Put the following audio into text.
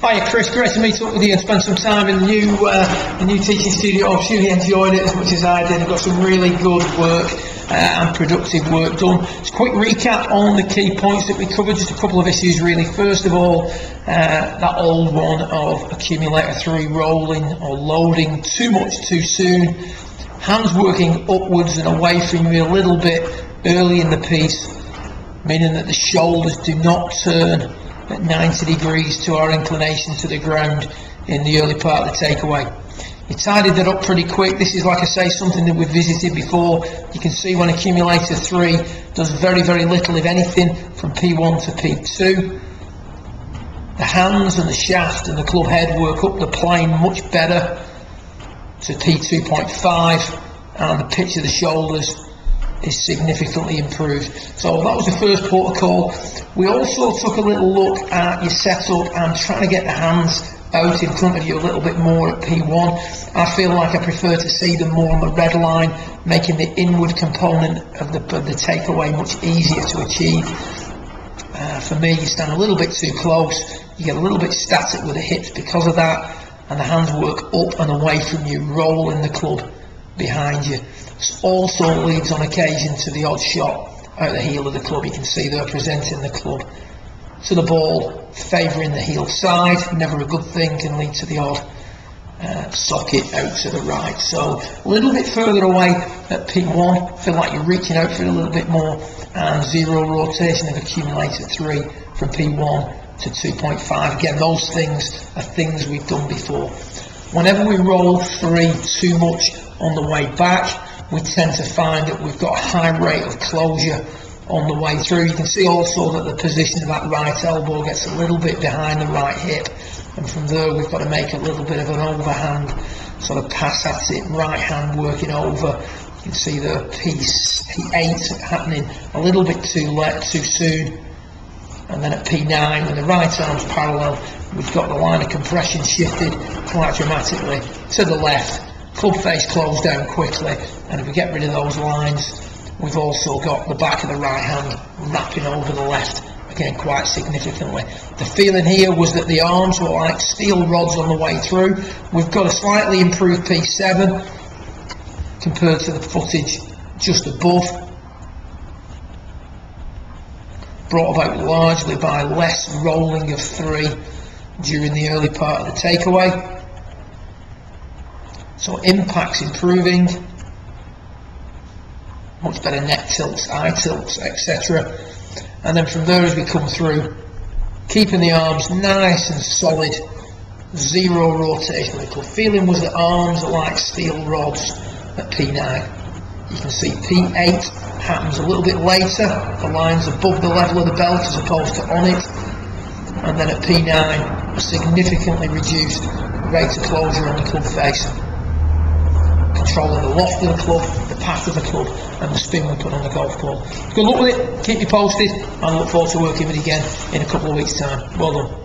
Hiya Chris, great to meet up with you and spend some time in the new teaching studio. I've really enjoyed it as much as I did. I've got some really good work and productive work done. Just a quick recap on the key points that we covered, just a couple of issues really. First of all, that old one of accumulator 3 rolling or loading too much too soon. Hands working upwards and away from you a little bit early in the piece, meaning that the shoulders do not turn at 90 degrees to our inclination to the ground in the early part of the takeaway. You tidied that up pretty quick. This is, like I say, something that we've visited before. You can see when accumulator 3 does very, very little, if anything, from P1 to P2. The hands and the shaft and the club head work up the plane much better to P2.5, and the pitch of the shoulders is significantly improved. So that was the first protocol. We also took a little look at your setup and trying to get the hands out in front of you a little bit more at P1. I feel like I prefer to see them more on the red line, making the inward component of the takeaway much easier to achieve. For me, you stand a little bit too close, you get a little bit static with the hips because of that, and the hands work up and away from you, rolling the club behind you. This also leads on occasion to the odd shot out the heel of the club. You can see they're presenting the club to the ball, favouring the heel side. Never a good thing, can lead to the odd socket out to the right. So a little bit further away at P1, feel like you're reaching out for it a little bit more, and zero rotation of accumulator 3 from P1 to 2.5. Again, those things are things we've done before. Whenever we roll 3 too much on the way back, we tend to find that we've got a high rate of closure on the way through. You can see also that the position of that right elbow gets a little bit behind the right hip, and from there we've got to make a little bit of an overhand sort of pass at it, right hand working over. You can see the P8 happening a little bit too soon, and then at P9 when the right arm's parallel, we've got the line of compression shifted quite dramatically to the left, club face closed down quickly, and if we get rid of those lines, we've also got the back of the right hand wrapping over the left, again quite significantly. The feeling here was that the arms were like steel rods on the way through. We've got a slightly improved P7 compared to the footage just above, brought about largely by less rolling of 3 during the early part of the takeaway. So impact's improving, much better neck tilts, eye tilts, etc. And then from there as we come through, keeping the arms nice and solid, zero rotation. The feeling was that arms are like steel rods at P9. You can see P8 happens a little bit later, the line's above the level of the belt as opposed to on it, and then at P9 a significantly reduced rate of closure on the club face, controlling the loft of the club, the path of the club, and the spin we put on the golf ball. Good luck with it, keep you posted, and I look forward to working with you again in a couple of weeks' time. Well done.